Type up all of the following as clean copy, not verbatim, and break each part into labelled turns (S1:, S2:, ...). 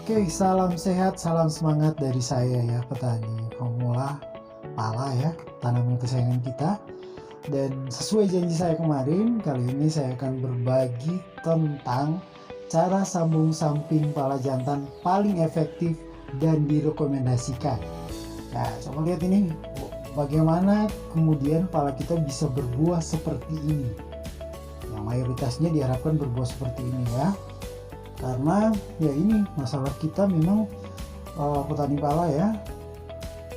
S1: Oke, salam sehat, salam semangat dari saya ya, petani pemula pala ya, tanaman kesayangan kita. Dan sesuai janji saya kemarin, kali ini saya akan berbagi tentang cara sambung samping pala jantan paling efektif dan direkomendasikan. Nah, coba lihat ini, bagaimana kemudian pala kita bisa berbuah seperti ini. Yang mayoritasnya diharapkan berbuah seperti ini ya. Karena ya ini masalah kita memang petani pala ya,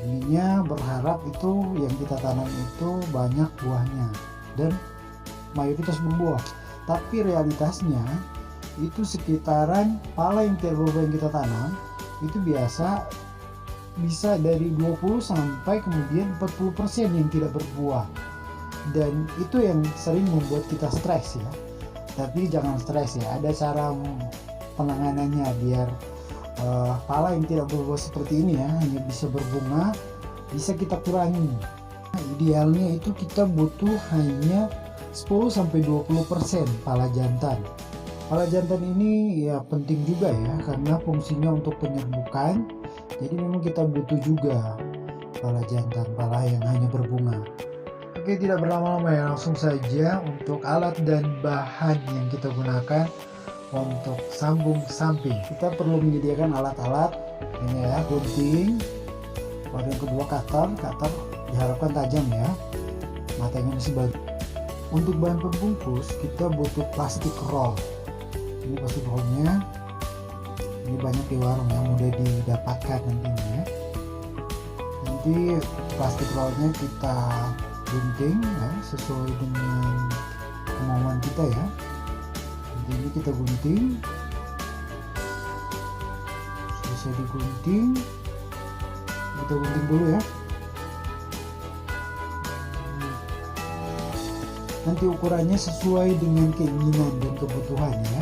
S1: ininya berharap itu yang kita tanam itu banyak buahnya dan mayoritas berbuah, tapi realitasnya itu sekitaran pala yang tidak berbuah yang kita tanam itu biasa bisa dari 20 sampai kemudian 40% yang tidak berbuah, dan itu yang sering membuat kita stres ya. Tapi jangan stres ya, ada cara penanganannya biar pala yang tidak berbuah seperti ini ya, hanya bisa berbunga, bisa kita kurangi. Nah, idealnya itu kita butuh hanya 10-20% pala jantan. Pala jantan ini ya penting juga ya, karena fungsinya untuk penyerbukan. Jadi memang kita butuh juga pala jantan, pala yang hanya berbunga. Oke, tidak berlama-lama ya, langsung saja untuk alat dan bahan yang kita gunakan untuk sambung samping. Kita perlu menyediakan alat-alat ini ya, gunting, baru yang kedua cutter diharapkan tajam ya, matanya masih bagus. Untuk bahan pembungkus kita butuh plastik roll. Ini plastik rollnya, ini banyak di warung yang mudah didapatkan nantinya. Nanti plastik rollnya kita gunting ya, sesuai dengan kemauan kita ya. Ini kita gunting, selesai digunting kita gunting dulu ya. Nanti ukurannya sesuai dengan keinginan dan kebutuhan ya.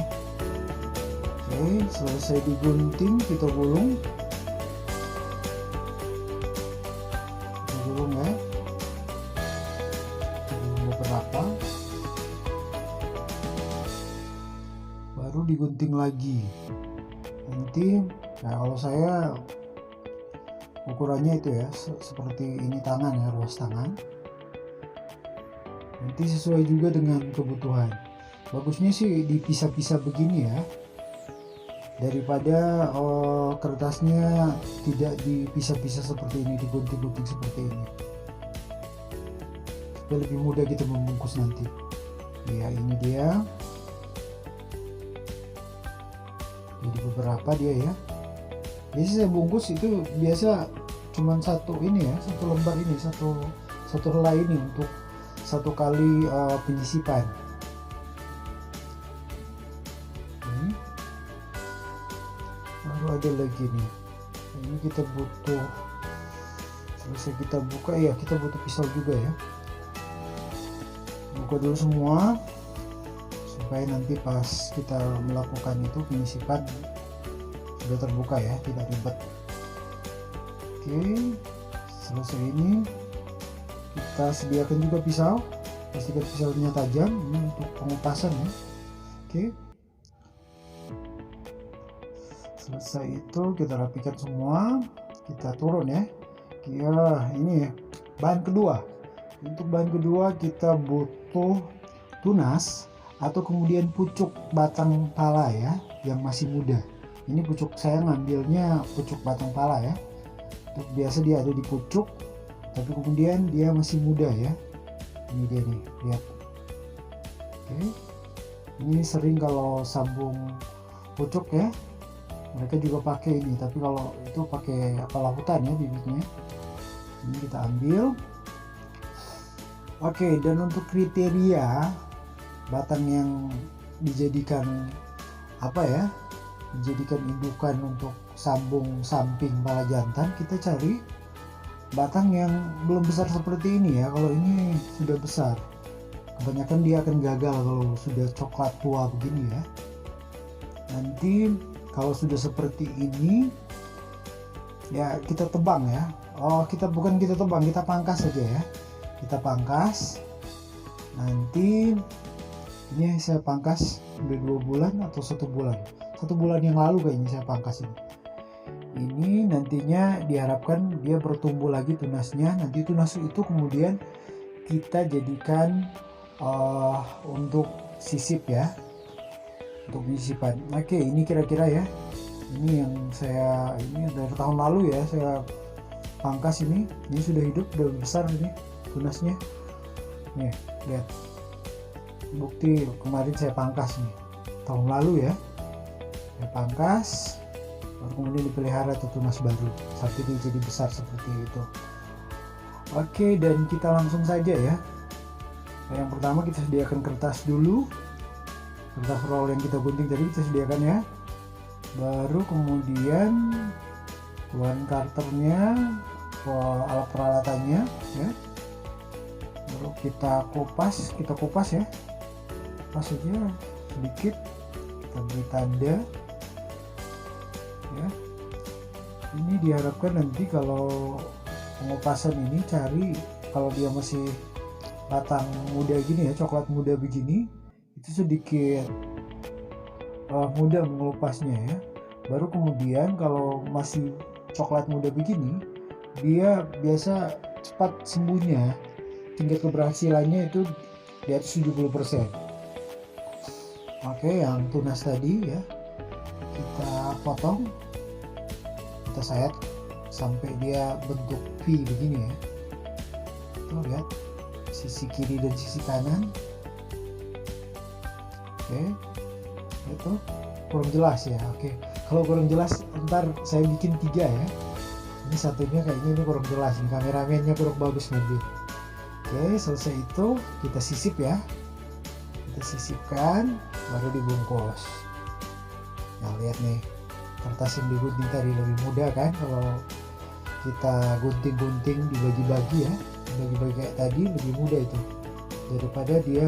S1: Oke, selesai digunting kita gulung ya, beberapa, baru digunting lagi. Nanti nah kalau saya ukurannya itu ya seperti ini tangan ya, ruas tangan. Nanti sesuai juga dengan kebutuhan. Bagusnya sih dipisah-pisah begini ya, daripada kertasnya tidak dipisah-pisah seperti ini, digunting-gunting seperti ini, supaya lebih mudah kita membungkus nanti ya. Ini dia, jadi beberapa dia ya. Biasa saya bungkus itu biasa cuman satu ini ya, satu lembar ini, satu helai ini untuk satu kali penyisipan. Lalu ada lagi nih, ini kita butuh, selesai kita buka ya, kita butuh pisau juga ya. Buka dulu semua supaya nanti pas kita melakukan itu penyisipan sudah terbuka ya, tidak ribet. Oke, selesai ini kita sediakan juga pisau, pastikan pisaunya tajam, ini untuk pengupasan ya. Oke, selesai itu kita rapikan semua, kita turun ya. Ini bahan kedua. Untuk bahan kedua kita butuh tunas atau kemudian pucuk batang pala ya, yang masih muda. Ini pucuk, saya ngambilnya pucuk batang pala ya. Biasa dia ada di pucuk, tapi kemudian dia masih muda ya. Ini dia nih, lihat. Oke, ini sering kalau sambung pucuk ya, mereka juga pakai ini, tapi kalau itu pakai pala hutan ya bibitnya. Ini kita ambil. Oke, dan untuk kriteria batang yang dijadikan dijadikan indukan untuk sambung samping pala jantan, kita cari batang yang belum besar seperti ini ya. Kalau ini sudah besar, kebanyakan dia akan gagal kalau sudah coklat tua begini ya. Nanti kalau sudah seperti ini ya kita tebang ya. Kita tebang, kita pangkas saja ya. Kita pangkas. Nanti ini saya pangkas udah 2 bulan atau 1 bulan. 1 bulan yang lalu kayaknya saya pangkas ini nantinya diharapkan dia bertumbuh lagi tunasnya. Nanti tunas itu kemudian kita jadikan untuk sisip ya, untuk sisipan. Oke, ini kira-kira ya, ini yang ini dari tahun lalu ya saya pangkas ini sudah hidup, udah besar ini tunasnya nih, lihat bukti kemarin saya pangkas nih, tahun lalu ya saya pangkas, baru kemudian dipelihara tuh tunas baru sampai dia jadi besar seperti itu. Oke, dan kita langsung saja ya. Yang pertama kita sediakan kertas dulu, kertas roll yang kita gunting tadi kita sediakan ya, baru kemudian bahan karternya, alat peralatannya ya, baru kita kupas ya, kupas aja sedikit, kita beri tanda ya. Ini diharapkan nanti kalau pengupasan ini cari kalau dia masih batang muda gini ya, coklat muda begini, itu sedikit mudah mengelupasnya ya. Baru kemudian kalau masih coklat muda begini, dia biasa cepat sembuhnya, tingkat keberhasilannya itu di atas 70%. Oke, yang tunas tadi ya kita potong, kita sayat sampai dia bentuk V begini ya. Tuh lihat sisi kiri dan sisi kanan. Oke, itu kurang jelas ya. Oke, kalau kurang jelas ntar saya bikin 3 ya. Ini satunya kayaknya ini kurang jelas nih, kameramennya kurang bagus nanti. Oke, selesai itu kita sisip ya, kita sisipkan baru dibungkus. Nah lihat nih, kertas yang digunting tadi lebih mudah kan kalau kita gunting-gunting dibagi-bagi ya, dibagi-bagi kayak tadi lebih mudah itu daripada dia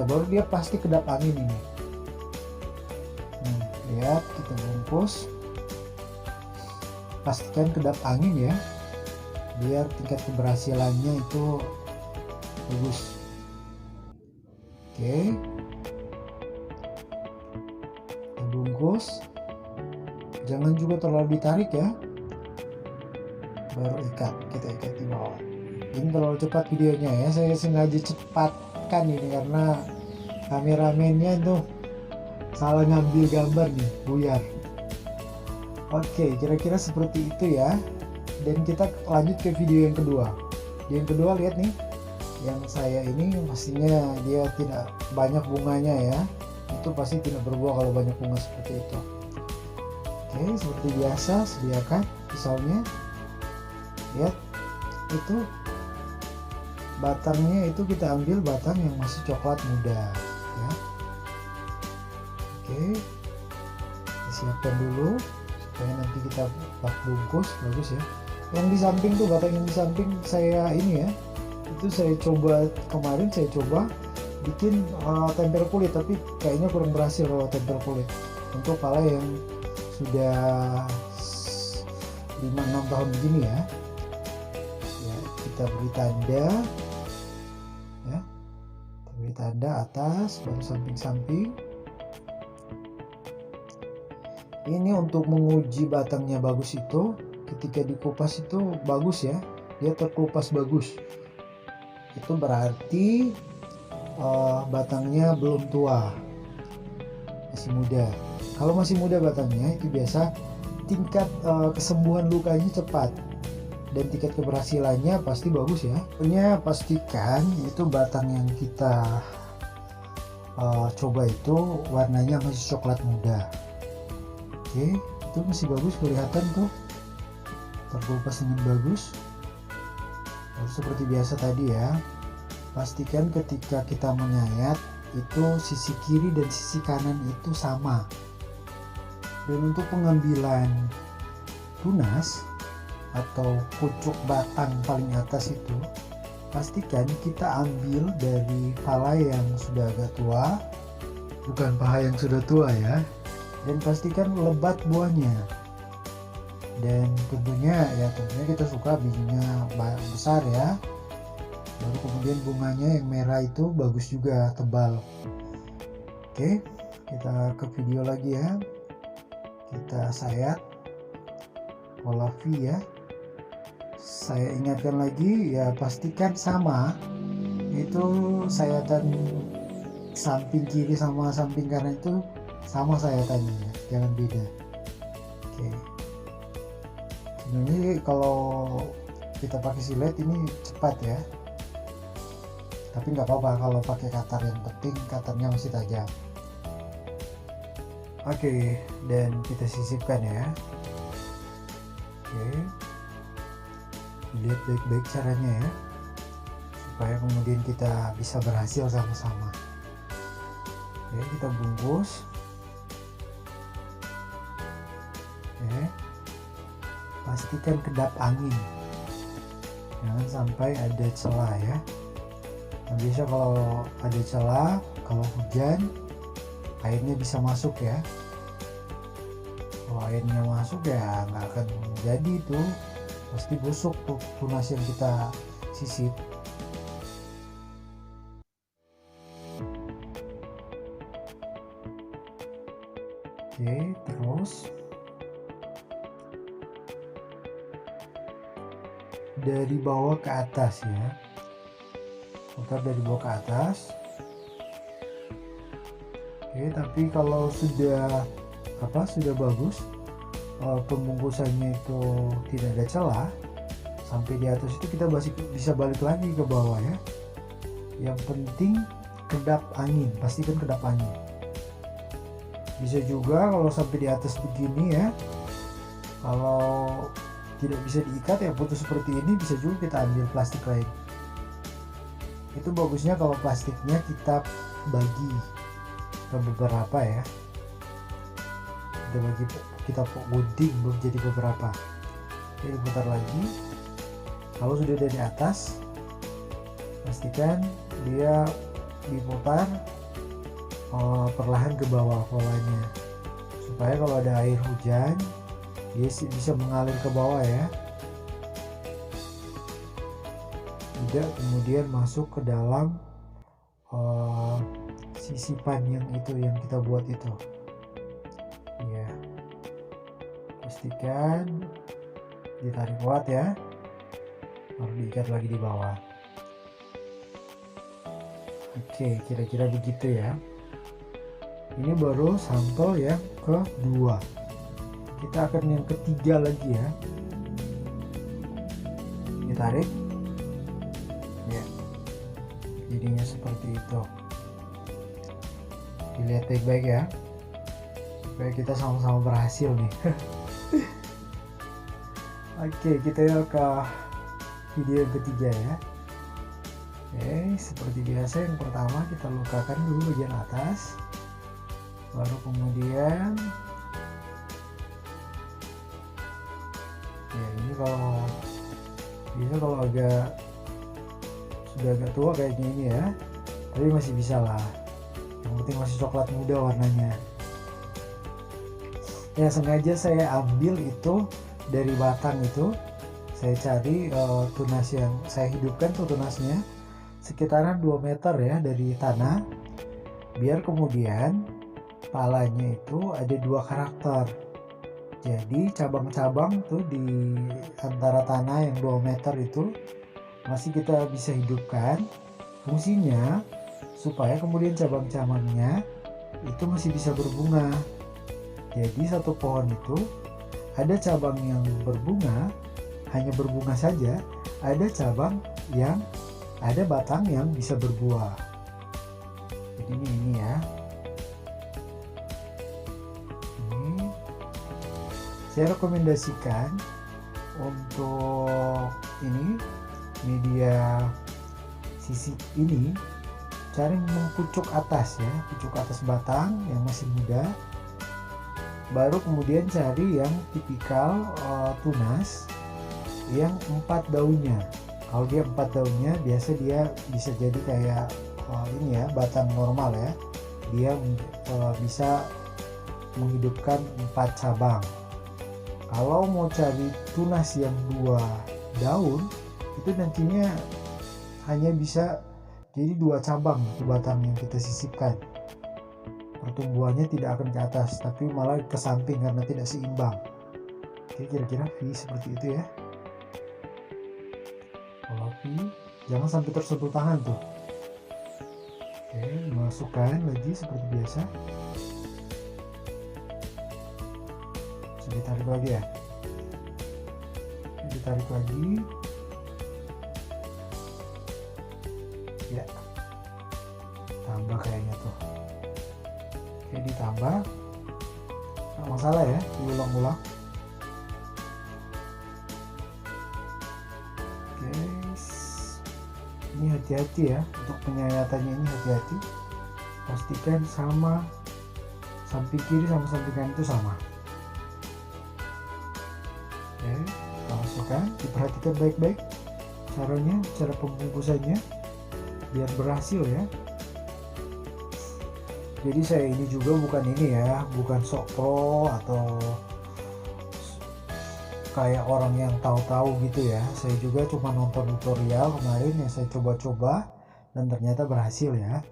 S1: baru dia pasti kedap angin ini. Lihat kita bungkus, pastikan kedap angin ya biar tingkat keberhasilannya itu bagus. Oke, kita bungkus, jangan juga terlalu ditarik ya, baru kita ikat di bawah. Ini terlalu cepat videonya ya, saya sengaja cepatkan ini karena kameramennya tuh salah ngambil gambar nih, buyar. Oke, kira-kira seperti itu ya. Dan kita lanjut ke video yang kedua. Yang kedua lihat nih, yang saya ini pastinya dia tidak banyak bunganya ya, itu pasti tidak berbuah kalau banyak bunga seperti itu. Oke, seperti biasa sediakan pisaunya. Lihat itu batangnya, itu kita ambil batang yang masih coklat muda ya. Oke, disiapkan dulu supaya nanti kita bungkus bagus ya. Yang di samping tuh, batang yang di samping saya ini ya, itu saya coba kemarin, saya coba bikin tempel kulit, tapi kayaknya kurang berhasil kalau tempel kulit untuk pala yang sudah 5-6 tahun begini ya. Ya, kita beri tanda ya, kita beri tanda atas baru samping-samping. Ini untuk menguji batangnya bagus itu ketika dikupas itu bagus ya, dia terkupas bagus, itu berarti batangnya belum tua, masih muda. Kalau masih muda batangnya itu biasa tingkat kesembuhan lukanya cepat dan tingkat keberhasilannya pasti bagus ya. Pokoknya pastikan itu batang yang kita coba itu warnanya masih coklat muda. Oke, itu masih bagus kelihatan tuh, terkupas dengan bagus. Lalu seperti biasa tadi ya, pastikan ketika kita menyayat itu sisi kiri dan sisi kanan itu sama. Dan untuk pengambilan tunas atau pucuk batang paling atas itu, pastikan kita ambil dari pala yang sudah agak tua, bukan paha yang sudah tua ya. Dan pastikan lebat buahnya. Dan tentunya kita suka bijinya besar ya. Baru kemudian bunganya yang merah itu bagus juga, tebal. Oke, Kita ke video lagi ya, kita sayat pola V ya. Saya ingatkan lagi ya, pastikan sama itu sayatan samping kiri sama samping kanan itu sama sayatannya ya, jangan beda. Oke, sebenarnya kalau kita pakai silet ini cepat ya, tapi nggak apa-apa kalau pakai cutter, yang penting cutternya masih tajam. Oke, dan kita sisipkan ya. Oke, lihat baik-baik caranya ya, supaya kemudian kita bisa berhasil sama-sama. Oke, kita bungkus. Oke, pastikan kedap angin, jangan sampai ada celah ya. Nah, biasa kalau ada celah, kalau hujan airnya bisa masuk ya. Kalau airnya masuk ya nggak akan jadi tuh, pasti busuk tuh tunas yang kita sisip. Oke, terus dari bawah ke atas ya, putar dari bawah ke atas. Oke, tapi kalau sudah bagus, pembungkusannya itu tidak ada celah sampai di atas, itu kita bisa balik lagi ke bawah ya. Yang penting kedap angin, pastikan kedap angin. Bisa juga kalau sampai di atas begini ya, kalau tidak bisa diikat ya putus seperti ini, bisa juga kita ambil plastik lain. Itu bagusnya kalau plastiknya kita bagi ke beberapa ya, kita gunting jadi beberapa. Oke, putar lagi. Kalau sudah dari atas, pastikan dia diputar perlahan ke bawah polanya, supaya kalau ada air hujan dia bisa mengalir ke bawah ya, tidak kemudian masuk ke dalam sisipan yang kita buat itu ya. Pastikan ditarik kuat ya, baru diikat lagi di bawah. Oke, kira-kira begitu ya. Ini baru sampel yang kedua, kita akan yang ketiga lagi ya. Ditarik ya, jadinya seperti itu. Dilihat baik-baik ya, supaya kita sama-sama berhasil nih. Oke, kita ke video yang ketiga ya. Oke, seperti biasa yang pertama kita lukakan dulu bagian atas, baru kemudian ya, ini kalau sudah agak tua kayaknya ini ya, tapi masih bisa lah, yang penting masih coklat muda warnanya ya. Sengaja saya ambil itu dari batang itu, saya cari tunas yang saya hidupkan tuh, tunasnya sekitaran 2 meter ya dari tanah, biar kemudian palanya itu ada 2 karakter. Jadi cabang-cabang tuh di antara tanah yang 2 meter itu masih kita bisa hidupkan. Fungsinya supaya kemudian cabang-cabangnya itu masih bisa berbunga. Jadi satu pohon itu ada cabang yang berbunga, hanya berbunga saja, ada cabang yang ada batang yang bisa berbuah. Jadi ini ya. Saya rekomendasikan untuk ini media sisip ini, cari pucuk atas ya, pucuk atas batang yang masih muda, baru kemudian cari yang tipikal tunas yang 4 daunnya. Kalau dia 4 daunnya, biasa dia bisa jadi kayak ini ya, batang normal ya, dia bisa menghidupkan 4 cabang. Kalau mau cari tunas yang 2 daun, itu nantinya hanya bisa jadi 2 cabang itu batang yang kita sisipkan. pertumbuhannya tidak akan ke atas tapi malah ke samping karena tidak seimbang. Oke, kira-kira V seperti itu ya. Kalau V jangan sampai tersentuh tangan tuh. Oke, masukkan lagi seperti biasa. Bisa ditarik lagi ya. Ditarik lagi. Ya, tambah kayaknya tuh. Oke, ditambah. Nggak masalah ya, diulang-ulang. Oke, ini hati-hati ya untuk penyayatannya, ini hati-hati. Pastikan sama samping kiri sama samping kanan itu sama. Oke, kita masukkan. Diperhatikan baik-baik caranya, cara pembungkusannya biar berhasil ya. Jadi saya ini juga bukan ini ya, bukan sok pro atau kayak orang yang tahu-tahu gitu ya. Saya juga cuma nonton tutorial kemarin yang saya coba-coba dan ternyata berhasil ya.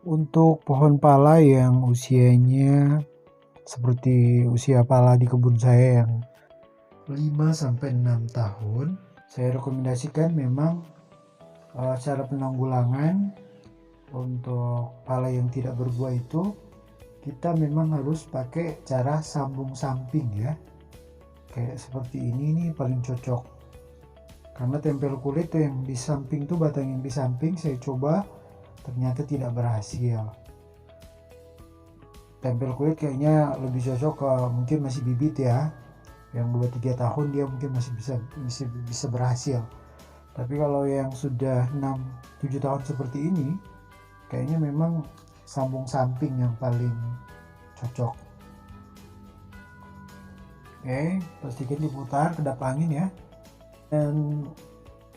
S1: Untuk pohon pala yang usianya seperti usia pala di kebun saya yang 5-6 tahun, saya rekomendasikan memang cara penanggulangan untuk pala yang tidak berbuah itu kita memang harus pakai cara sambung samping ya. Kayak seperti ini nih paling cocok. Karena tempel kulit tuh yang di samping tuh, batang yang di samping saya coba ternyata tidak berhasil. Tempel kulit kayaknya lebih cocok ke mungkin masih bibit ya. Yang 2-3 tahun dia mungkin masih bisa berhasil. Tapi kalau yang sudah 6-7 tahun seperti ini, kayaknya memang sambung samping yang paling cocok. Oke, pastikan diputar kedap angin ya. Dan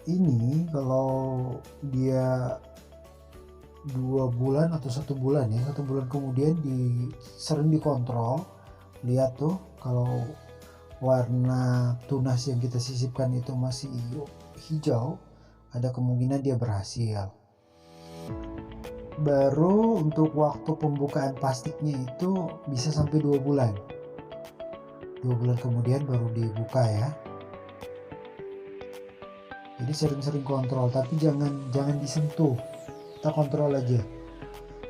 S1: ini kalau dia 2 bulan atau 1 bulan ya, 1 bulan kemudian sering dikontrol. Lihat tuh kalau warna tunas yang kita sisipkan itu masih hijau, ada kemungkinan dia berhasil. Baru untuk waktu pembukaan plastiknya itu bisa sampai 2 bulan. 2 bulan kemudian baru dibuka ya. Jadi sering-sering kontrol, tapi jangan disentuh. Kita kontrol aja.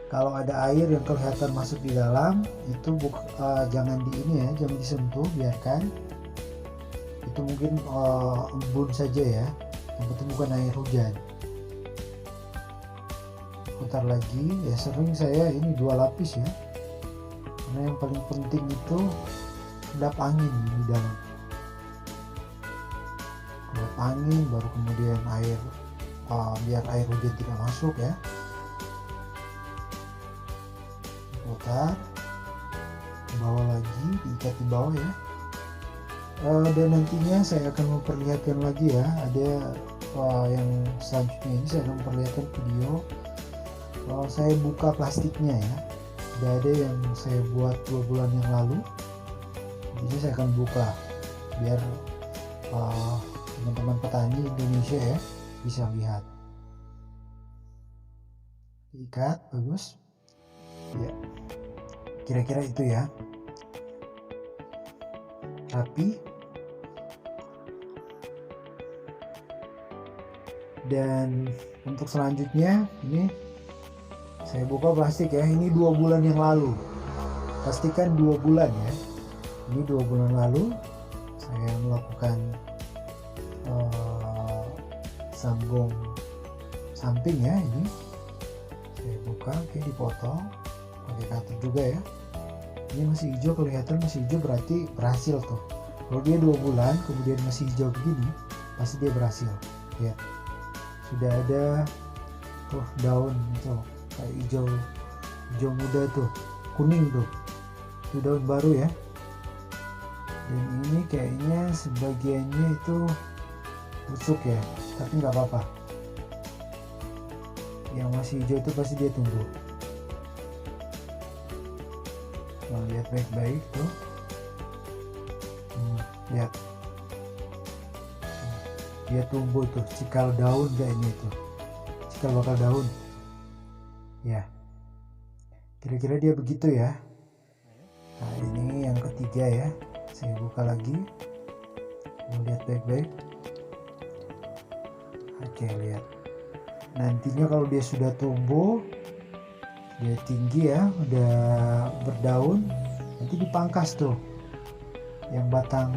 S1: Kalau ada air yang kelihatan masuk di dalam, itu jangan jangan disentuh, biarkan. Itu mungkin embun saja ya. Yang penting bukan air hujan. Putar lagi ya, sering saya ini 2 lapis ya, karena yang paling penting itu kedap angin di dalam. Kedap angin baru kemudian air, biar air hujan tidak masuk ya. Putar ke bawah lagi, diikat di bawah ya. Dan nantinya saya akan memperlihatkan lagi ya, ada yang selanjutnya ini saya akan memperlihatkan video saya buka plastiknya ya. Sudah ada yang saya buat 2 bulan yang lalu, jadi saya akan buka biar teman-teman petani Indonesia ya bisa lihat. Diikat bagus ya, kira-kira itu ya, rapi. Dan untuk selanjutnya ini saya buka plastik ya, ini 2 bulan yang lalu, pastikan 2 bulan ya. Ini 2 bulan lalu saya melakukan sambung samping ya. Ini saya buka, oke, dipotong pakai cutter juga ya. Ini masih hijau, kelihatan masih hijau, berarti berhasil tuh. Kalau dia 2 bulan kemudian masih hijau begini, pasti dia berhasil ya. Sudah ada tuh daun itu kayak hijau muda tuh, kuning tuh, itu daun baru ya. Dan ini kayaknya sebagiannya itu busuk ya, tapi nggak apa-apa. Yang masih hijau itu pasti dia tumbuh. Nah, lihat baik-baik tuh, lihat dia tumbuh tuh, cikal daun kayak ini tuh, cikal bakal daun ya. Kira-kira dia begitu ya. Nah ini yang ketiga ya, saya buka lagi, lihat baik-baik. Oke, lihat nantinya kalau dia sudah tumbuh, dia tinggi ya, udah berdaun, nanti dipangkas tuh, yang batang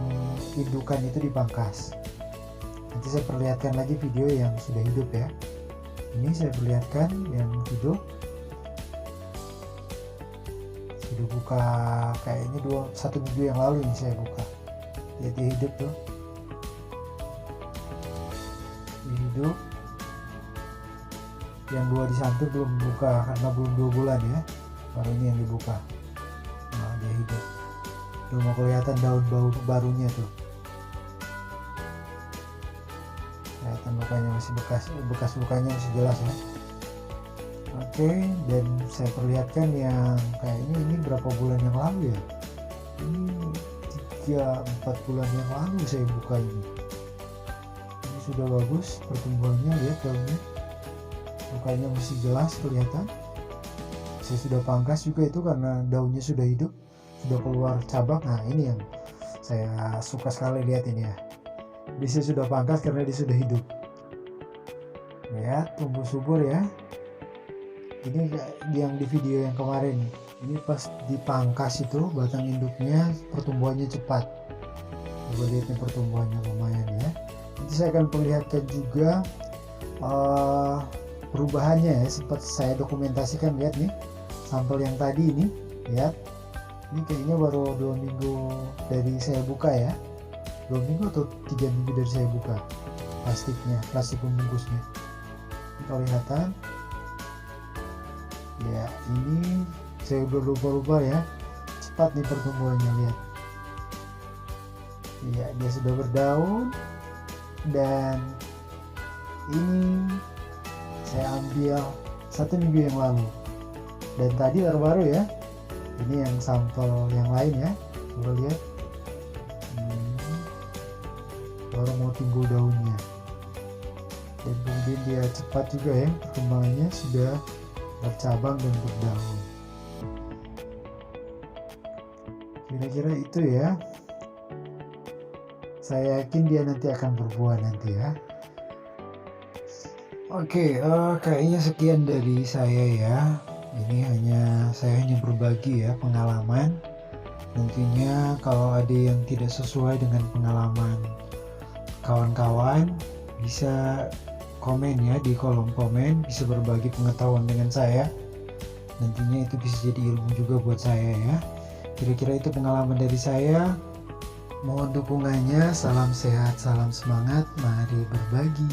S1: indukan itu dipangkas. Nanti saya perlihatkan lagi video yang sudah hidup ya. Ini saya perlihatkan yang hidup. Sudah buka kayaknya 1 minggu yang lalu ini saya buka. Lihat dia hidup tuh. Dia hidup. Yang 2 di samping belum buka karena belum 2 bulan ya. Baru ini yang dibuka. Nah, dia hidup. Udah mau kelihatan daun barunya tuh. Kelihatan lukanya masih bekas lukanya masih jelas ya. Oke, dan saya perlihatkan yang kayaknya ini berapa bulan yang lalu ya. Ini 3-4 bulan yang lalu saya buka ini. Ini sudah bagus pertumbuhannya, lihat daunnya. Lukanya masih jelas kelihatan. Saya sudah pangkas juga itu karena daunnya sudah hidup, sudah keluar cabang. Nah ini yang saya suka sekali lihat ini ya. Dia sudah pangkas karena dia sudah hidup. Lihat tumbuh subur ya. Ini yang di video yang kemarin, ini pas dipangkas itu batang induknya pertumbuhannya cepat. Coba lihat nih pertumbuhannya lumayan ya. Nanti saya akan perlihatkan juga perubahannya ya, sempat saya dokumentasikan. Lihat nih sampel yang tadi ini, lihat ini kayaknya baru 2 minggu dari saya buka ya, 2 minggu atau 3 minggu dari saya buka plastik pembungkusnya. Ini kelihatan ya, ini saya udah lupa ya, cepat nih pertumbuhannya, lihat ya, dia sudah berdaun. Dan ini saya ambil 1 minggu yang lalu, dan tadi terbaru ya, ini yang sampel yang lain ya, coba lihat, baru mau timbul daunnya. Dan kemudian dia cepat juga ya perkembangannya, sudah bercabang dan berdaun. Kira-kira itu ya. Saya yakin dia nanti akan berbuah nanti ya. Oke, kayaknya sekian dari saya ya. Saya hanya berbagi ya pengalaman. Tentunya kalau ada yang tidak sesuai dengan pengalaman kawan-kawan, bisa komen ya di kolom komen, bisa berbagi pengetahuan dengan saya. Nantinya itu bisa jadi ilmu juga buat saya ya. Kira-kira itu pengalaman dari saya. Mohon dukungannya. Salam sehat, salam semangat, mari berbagi.